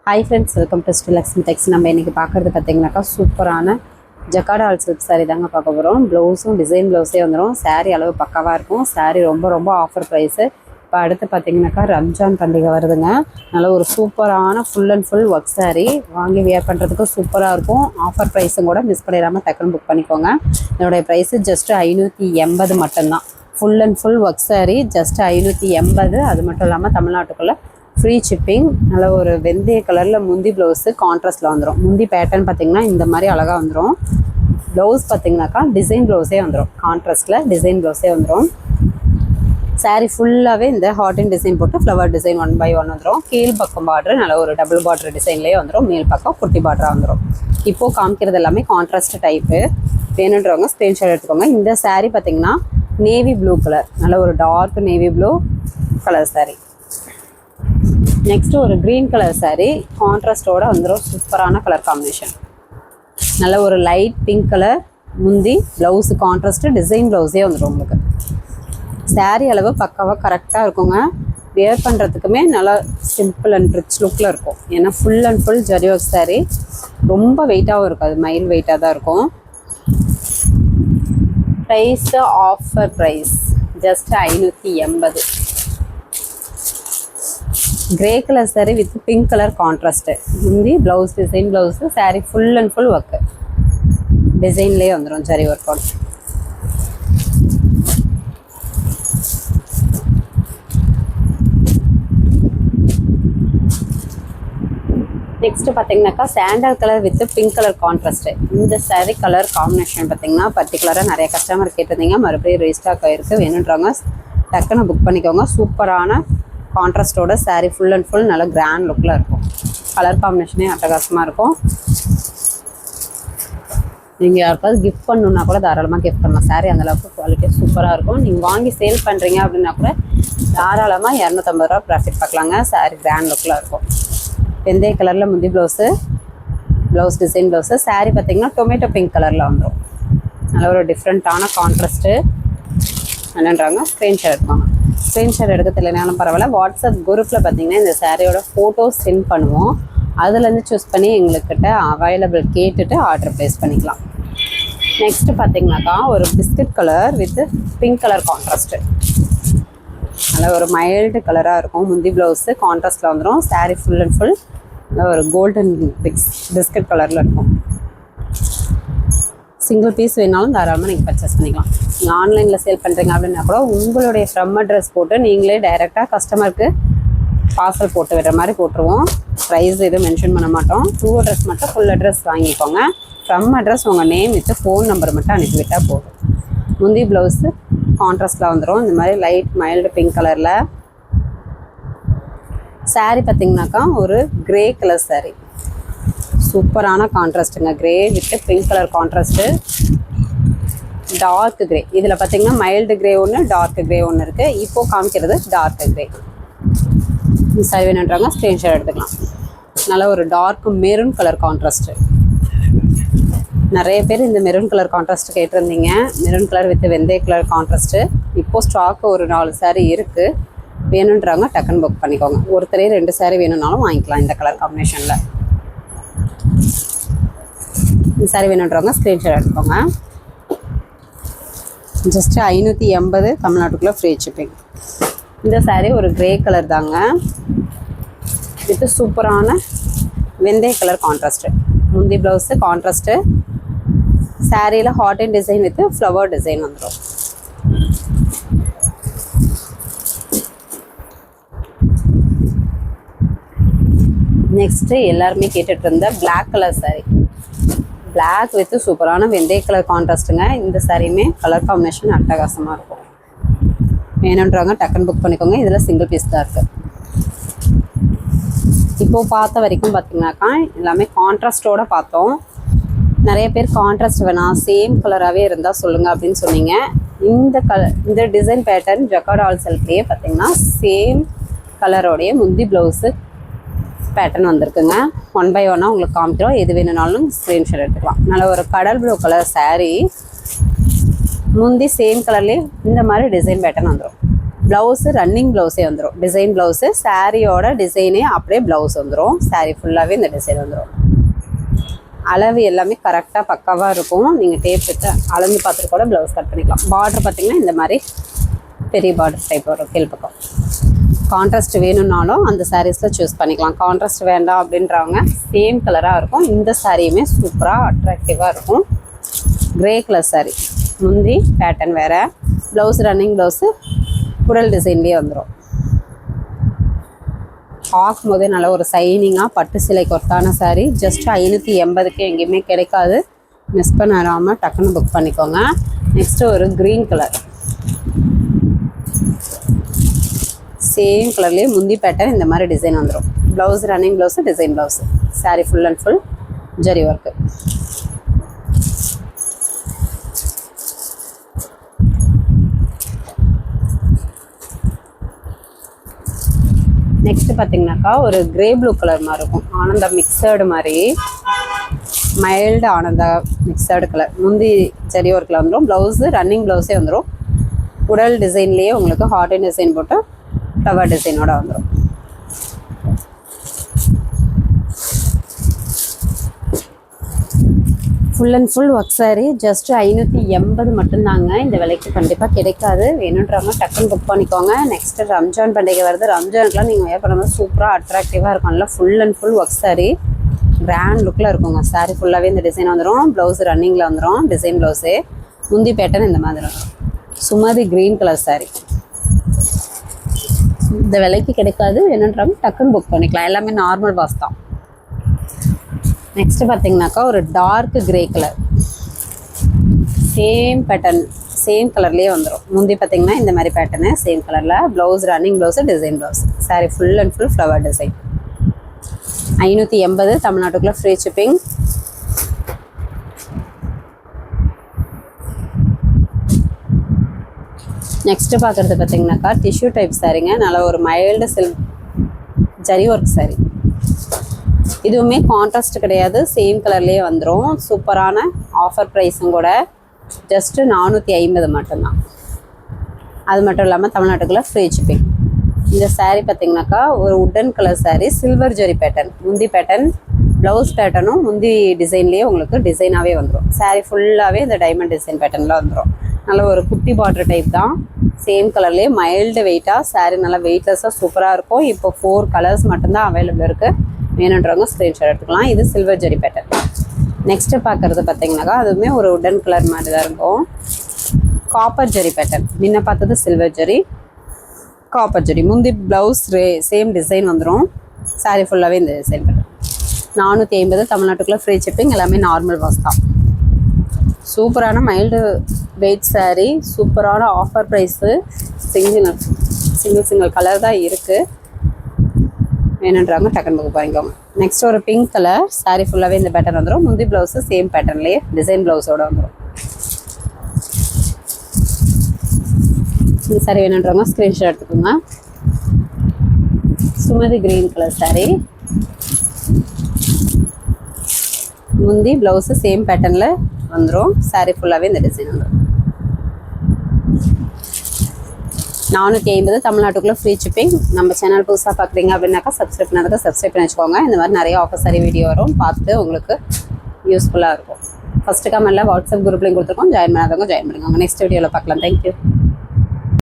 Hi friends, welcome to Lakshmi Tex. நம்ம இன்னைக்கு பார்க்குறது பார்த்தீங்கன்னாக்கா சூப்பரான ஜக்கார்ட் ஆல் சில்க் சாரீ தாங்க பார்க்க போகிறோம். ப்ளவுஸும் டிசைன் ப்ளவுஸே வந்துடும். சாரீ அளவு பக்காவாக இருக்கும். சாரீ ரொம்ப ஆஃபர் ப்ரைஸு. இப்போ அடுத்து பார்த்தீங்கன்னாக்கா ரம்ஜான் பண்டிகை வருதுங்க. நல்ல ஒரு சூப்பரான full and full work sari வாங்கி வியர் பண்ணுறதுக்கு சூப்பராக இருக்கும். ஆஃபர் ப்ரைஸும் கூட மிஸ் பண்ணிடாமல் டக்குன்னு புக் பண்ணிக்கோங்க. என்னுடைய ப்ரைஸு ஜஸ்ட்டு 580 மட்டும்தான். Full and full work sari just 580. அது மட்டும் இல்லாமல் தமிழ்நாட்டுக்குள்ளே ஃப்ரீ ஷிப்பிங். நல்ல ஒரு வெந்தய கலரில் முந்தி ப்ளவுஸு கான்ட்ராஸ்ட்டில் வந்துடும். முந்தி பேட்டர்ன் பார்த்திங்கன்னா இந்த மாதிரி அழகாக வந்துடும். ப்ளவுஸ் பார்த்திங்கனாக்கா டிசைன் ப்ளவுஸே வந்துடும். கான்ட்ராஸ்ட்டில் டிசைன் ப்ளவுஸே வந்துடும். சாரீ ஃபுல்லாகவே இந்த ஹார்ட் அண்ட் டிசைன் போட்டு ஃப்ளவர் டிசைன் 1 by 1 வந்துடும். கீழ் பக்கம் பார்டர் நல்ல ஒரு டபுள் பார்டர் டிசைன்லேயே வந்துடும். மேல் பக்கம் குட்டி பார்டராக வந்துடும். இப்போது காமிக்கிறது எல்லாமே கான்ட்ராஸ்ட் டைப்பு. வேணுன்றவங்க ஸ்க்ரீன்ஷாட் எடுத்துக்கோங்க. இந்த சாரீ பார்த்திங்கன்னா நேவி ப்ளூ கலர், நல்ல ஒரு dark navy blue colour sari. Next ஒரு க்ரீன் கலர் சாரீ கான்ட்ராஸ்டோட வந்துடும். சூப்பரான கலர் காம்பினேஷன். நல்ல ஒரு லைட் பிங்க் கலர் முந்தி, ப்ளவுஸு கான்ட்ராஸ்ட்டு டிசைன் ப்ளவுஸே வந்துடும். உங்களுக்கு சாரீ அளவு பக்காவாக கரெக்டாக இருக்குங்க. வியர் பண்ணுறதுக்குமே நல்லா சிம்பிள் அண்ட் ரிச் லுக்கில் இருக்கும். ஏன்னா full and full zari work sari. ரொம்ப வெயிட்டாகவும் இருக்காது, மைல் வெயிட்டாக தான் இருக்கும். Price offer price just 580. Grey colour sari with pink colour contrast. முந்தி blouse design blouse. Sari full and full work டிசைன்லேயே வந்துடும் ஜரி ஒர்க்கோட. நெக்ஸ்ட்டு பார்த்தீங்கன்னாக்கா sandal colour with pink colour contrast. இந்த சாரீ கலர் காம்பினேஷன் பார்த்தீங்கன்னா பர்டிகுலராக நிறைய கஸ்டமர் கேட்டிருந்தீங்க. மறுபடியும் ரீஸ்டாக் ஆகிருக்கு. வேணுன்றவங்க டக்குன்னு புக் பண்ணிக்கோங்க. சூப்பரான கான்ட்ராஸ்டோட சாரீ ஃபுல் அண்ட் ஃபுல் நல்ல கிராண்ட் லுக்கில் இருக்கும். கலர் காம்பினேஷனே அட்டகாசமாக இருக்கும். நீங்கள் யாருக்காவது கிஃப்ட் பண்ணணுன்னா கூட தாராளமாக கிஃப்ட் பண்ணலாம். சாரீ அந்தளவுக்கு குவாலிட்டி சூப்பராக இருக்கும். நீங்கள் வாங்கி சேல் பண்ணுறீங்க அப்படின்னா கூட தாராளமாக 250 ரூபா ப்ராஃபிட் பார்க்கலாங்க. சாரீ கிராண்ட் லுக்கில் இருக்கும். வெந்தய கலரில் முந்தி blouse, blouse design blouse. Sari பார்த்திங்கன்னா டொமேட்டோ பிங்க் கலரில் வந்துடும். நல்ல ஒரு டிஃப்ரெண்ட்டான கான்ட்ராஸ்ட்டு. என்னன்றாங்க ஸ்க்ரீன்ஷாட் எடுப்பாங்க. ஸ்க்ரீன்ஷாட் எடுக்க தெரியலனாலும் பரவாயில்ல. வாட்ஸ்அப் குரூப்பில் பார்த்தீங்கன்னா இந்த சாரியோட ஃபோட்டோஸ் சென்ட் பண்ணுவோம். அதுலேருந்து சூஸ் பண்ணி எங்கள்கிட்ட அவைலபிள் கேட்டுட்டு ஆர்டர் ப்ளேஸ் பண்ணிக்கலாம். நெக்ஸ்ட்டு பார்த்தீங்கன்னாக்கா ஒரு biscuit colour with pink colour contrast. நல்ல ஒரு மைல்டு கலராக இருக்கும். முந்தி ப்ளவுஸு கான்ட்ராஸ்ட்டில் வந்துடும். சாரீ ஃபுல் அண்ட் ஃபுல் ஒரு கோல்டன் பிஸ்கட் கலரில் இருக்கும். சிங்கிள் பீஸ் வேணாலும் தாராளமாக நீங்கள் பர்ச்சேஸ் பண்ணிக்கலாம். நீங்கள் ஆன்லைனில் சேல் பண்ணுறீங்க அப்படின்னா கூட உங்களுடைய ஃப்ரம் அட்ரஸ் போட்டு நீங்களே டைரெக்டாக கஸ்டமருக்கு பார்சல் போட்டு விடுற மாதிரி போட்டுருவோம். ப்ரைஸ் எதுவும் மென்ஷன் பண்ண மாட்டோம். ட்ரூ அட்ரஸ் மட்டும் ஃபுல் அட்ரஸ் வாங்கிக்கோங்க. ஃப்ரம் அட்ரஸ் உங்கள் நேம் வித்து ஃபோன் நம்பர் மட்டும் அனுப்பிவிட்டால் போதும். முந்தி ப்ளவுஸு கான்ட்ராஸ்ட்டில் வந்துடும். இந்த மாதிரி லைட் மைல்டு பிங்க் கலரில். சாரீ பார்த்திங்கனாக்கா ஒரு க்ரே கலர் சாரீ. சூப்பரான கான்ட்ராஸ்ட்டுங்க. Grey with pink colour contrast. Dark grey. இதில் பார்த்தீங்கன்னா மைல்டு க்ரே ஒன்று, டார்க் க்ரே ஒன்று இருக்குது. இப்போது காமிக்கிறது டார்க் க்ரே. சாரி வேணுன்றாங்க ஸ்க்ரீன்ஷாட் எடுத்துக்கலாம். நல்ல ஒரு டார்க் மெரூன் கலர் கான்ட்ராஸ்ட்டு. நிறைய பேர் இந்த மெரூன் கலர் கான்ட்ராஸ்ட் கேட்டிருந்தீங்க. மெரூன் கலர் வித் வெந்தய கலர் கான்ட்ராஸ்ட்டு. இப்போது ஸ்டாக்கு ஒரு 4 சாரீ இருக்குது. வேணுன்றாங்க டக்குன்னு புக் பண்ணிக்கோங்க. ஒருத்தரே 2 சாரீ வேணும்னாலும் வாங்கிக்கலாம் இந்த கலர் காம்பினேஷனில். இந்த சாரீ வேணுன்றவங்க ஸ்க்ரீன்ஷாட் எடுத்துக்கோங்க. ஜஸ்ட்டு 580 தமிழ்நாட்டுக்குள்ளே ஃப்ரீ ஷிப்பிங். இந்த சாரீ ஒரு க்ரே கலர் தாங்க வித் சூப்பரான வெந்தய கலர் கான்ட்ராஸ்ட்டு. முந்தி ப்ளவுஸு கான்ட்ராஸ்ட்டு. சாரியில் heart and design with flower design வந்துடும். நெக்ஸ்ட்டு எல்லாருமே கேட்டுட்டு இருந்த black colour sari. Black with சூப்பரான வெந்தய கலர் கான்ட்ராஸ்ட்டுங்க. இந்த சாரியுமே கலர் காம்பினேஷன் அட்டகாசமாக இருக்கும். வேணுன்றவங்க டக்குன்னு புக் பண்ணிக்கோங்க. இதில் சிங்கிள் பீஸ் தான் இருக்குது. இப்போது பார்த்த வரைக்கும் பார்த்திங்கனாக்கா எல்லாமே கான்ட்ராஸ்ட்டோடு பார்த்தோம். நிறைய பேர் கான்ட்ராஸ்ட் வேணாம் சேம் கலராகவே இருந்தால் சொல்லுங்கள் அப்படின்னு சொன்னீங்க. இந்த டிசைன் பேட்டர்ன் ஜக்கார்ட் ஆல் சில்க்லேயே பார்த்திங்கன்னா சேம் கலரோடைய முந்தி ப்ளவுஸு பேட்டர்ன் வந்திருக்குங்க. 1 by 1 உங்களுக்கு காமிக்கிறோம். எது வேணுனாலும் ஸ்க்ரீன்ஷாட் எடுத்துக்கலாம். நல்ல ஒரு கடல் ப்ளூ கலர் சாரீ. முந்தி சேம் கலர்லேயே இந்த மாதிரி டிசைன் பேட்டர்ன் வந்துடும். ப்ளவுஸு ரன்னிங் ப்ளவுஸே வந்துடும், டிசைன் ப்ளவுஸு. சாரியோட டிசைனே அப்படியே ப்ளவுஸ் வந்துடும். சாரி ஃபுல்லாகவே இந்த டிசைன் வந்துடும். அளவு எல்லாமே கரெக்டாக பக்காவாக இருக்கும். நீங்கள் டேப் எடுத்து அளந்து பார்த்துட்டு கூட ப்ளவுஸ் கட் பண்ணிக்கலாம். பார்டர் பார்த்திங்கன்னா இந்த மாதிரி பெரிய பார்டர் டைப் வரும் கீழ் பக்கம். கான்ட்ராஸ்ட் வேணும்னாலும் அந்த சாரீஸில் சூஸ் பண்ணிக்கலாம். கான்ட்ராஸ்ட் வேண்டாம் அப்படின்றவங்க சேம் கலராக இருக்கும். இந்த சாரியுமே சூப்பராக அட்ராக்டிவாக இருக்கும். கிரே கலர் சாரீ, முந்தி பேட்டர்ன் வேறு, ப்ளவுஸ் ரன்னிங் ப்ளவுஸு குடல் டிசைன்லேயே வந்துடும். பார்க்கும்போதே நல்ல ஒரு சைனிங்காக பட்டு சிலை கொத்தான சாரீ. ஜஸ்ட் 580க்கு எங்கேயுமே கிடைக்காது. மிஸ் பண்ணாமல் டக்குன்னு புக் பண்ணிக்கோங்க. நெக்ஸ்ட்டு ஒரு க்ரீன் கலர், சேம் கலர்லேயே முந்தி பேட்டர்ன் இந்த மாதிரி டிசைன் வந்துடும். Blouse running blouse, design blouse. Sari full and full zari work. Next பார்த்தீங்கன்னாக்கா ஒரு கிரே ப்ளூ கலர் மாதிரி இருக்கும். ஆனந்தா மிக்சடு மாதிரி, மைல்டு ஆனந்தா மிக்சடு கலர். முந்தி ஜரி ஒர்க்கில் வந்துடும். ப்ளவுஸு ரன்னிங் ப்ளவுஸே வந்துடும். உடல் டிசைன்லேயே உங்களுக்கு ஹார்ட் டிசைன் போட்டு ஃப்ளவர் டிசைனோட வந்துடும். Full and full work sari. Just 580 மட்டும்தாங்க. இந்த விலைக்கு கண்டிப்பாக கிடைக்காது. வேணுன்றவங்க டக்குன்னு புக் பண்ணிக்கோங்க. நெக்ஸ்ட்டு ரம்ஜான் பண்டிகை வருது. ரம்ஜானுக்குலாம் நீங்கள் வேர் பண்ணும்போது சூப்பராக அட்ராக்டிவாக இருக்கும். நல்லா full and full work sari, grand லுக்கில் இருக்குங்க. சாரீ ஃபுல்லாகவே இந்த டிசைன் வந்துடும். ப்ளவுஸ் ரன்னிங்கில் வந்துடும், டிசைன் ப்ளவுஸு. முந்தி பேட்டர்ன் இந்த மாதிரி வந்துடும். Sumathi green colour sari. இந்த விலைக்கு கிடைக்காது. வேணுன்றவங்க டக்குன்னு புக் பண்ணிக்கலாம். எல்லாமே நார்மல் வாஸ் தான். நெக்ஸ்ட்டு பார்த்தீங்கன்னாக்கா ஒரு dark grey colour, same pattern, same கலர்லேயே வந்துடும். முந்தி பார்த்தீங்கன்னா இந்த மாதிரி பேட்டர்னு சேம் கலரில். Blouse running blouse, design blouse. Sari full and full flower design. 580 தமிழ்நாட்டுக்குள்ளே ஃப்ரீ ஷிப்பிங். நெக்ஸ்ட்டு பார்க்குறது பார்த்தீங்கன்னாக்கா டிஷ்யூ டைப் சாரீங்க. நல்லா ஒரு mild silk zari work sari. இதுவுமே கான்ட்ராஸ்ட் கிடையாது, சேம் கலர்லேயே வந்துடும். சூப்பரான ஆஃபர் ப்ரைஸும் கூட. ஜஸ்ட்டு 450 மட்டும்தான். அது மட்டும் இல்லாமல் தமிழ்நாட்டுக்குள்ளே ஃப்ரீ ஷிப்பிங். இந்த சாரீ பார்த்திங்கனாக்கா ஒரு wooden colour sari, silver zari pattern. முந்தி பேட்டர்ன், ப்ளவுஸ் பேட்டர்னும் முந்தி டிசைன்லேயே உங்களுக்கு டிசைனாகவே வந்துடும். சாரீ ஃபுல்லாகவே இந்த டைமண்ட் டிசைன் பேட்டர்னில் வந்துடும். நல்ல ஒரு குட்டி பார்டர் டைப் தான். சேம் கலர்லேயே மைல்டு வெயிட்டாக சாரீ நல்லா வெயிட்லெஸ்ஸாக சூப்பராக இருக்கும். இப்போ 4 கலர்ஸ் மட்டும்தான் அவைலபிள் இருக்குது. வேணுன்றவங்க ஸ்க்ரீன்ஷாட் எடுத்துக்கலாம். இது சில்வர் ஜரி பேட்டர்ன். நெக்ஸ்ட்டு பார்க்குறது பார்த்தீங்கன்னாக்கா அதுவுமே ஒரு உடன் கலர் மாதிரி தான் இருக்கும். Copper zari pattern. முன்ன பார்த்தது சில்வர் ஜரி, காப்பர் ஜரி. முந்தி ப்ளவுஸ் சேம் டிசைன் வந்துடும். சாரீ ஃபுல்லாகவே இந்த டிசைன் பேட்டர்ன். 450 தமிழ்நாட்டுக்குள்ளே ஃப்ரீ ஷிப்பிங். எல்லாமே நார்மல் வாஸ் தான். சூப்பரான மைல்டு வெயிட் சாரீ, சூப்பரான ஆஃபர் ப்ரைஸு. சிங்கிள் கலர் தான் இருக்குது. வேணுன்றாங்க டக்குன்னு புக் பண்ணிக்கோங்க. நெக்ஸ்ட் ஒரு பிங்க் கலர் சாரீ ஃபுல்லாகவே இந்த பேட்டர்ன் வந்துடும். முந்தி ப்ளவுஸு சேம் பேட்டர்ன்லேயே டிசைன் ப்ளவுஸோடு வந்துடும். இந்த சாரீ வேணுன்றவங்க ஸ்க்ரீன்ஷாட் எடுத்துக்கோங்க. Sumathi green colour sari. முந்தி ப்ளவுஸு சேம் பேட்டர்னில் வந்துடும். சாரீ ஃபுல்லாகவே இந்த டிசைன் வந்துடும். 450 தமிழ்நாட்டுக்குள்ளே ஃப்ரீ ஷிப்பிங். நம்ம சேனல் புதுசாக பார்க்குறீங்க அப்படின்னாக்கா சப்ஸ்கிரைப் பண்ணாததுக்கு சப்ஸ்கிரைப் பண்ணி வச்சுக்கோங்க. இந்த மாதிரி நிறைய ஆஃபர் சாரி வீடியோ வரும், பார்த்து உங்களுக்கு யூஸ்ஃபுல்லாக இருக்கும். ஃபஸ்ட்டு கமெண்ட்டில் வாட்ஸ்அப் குரூப்லையும் கொடுத்துருக்கோம். ஜாயின் பண்ணாதவங்க ஜாயின் பண்ணிக்கோங்க. நெக்ஸ்ட் வீடியோவில் பார்க்கலாம். தேங்க்யூ.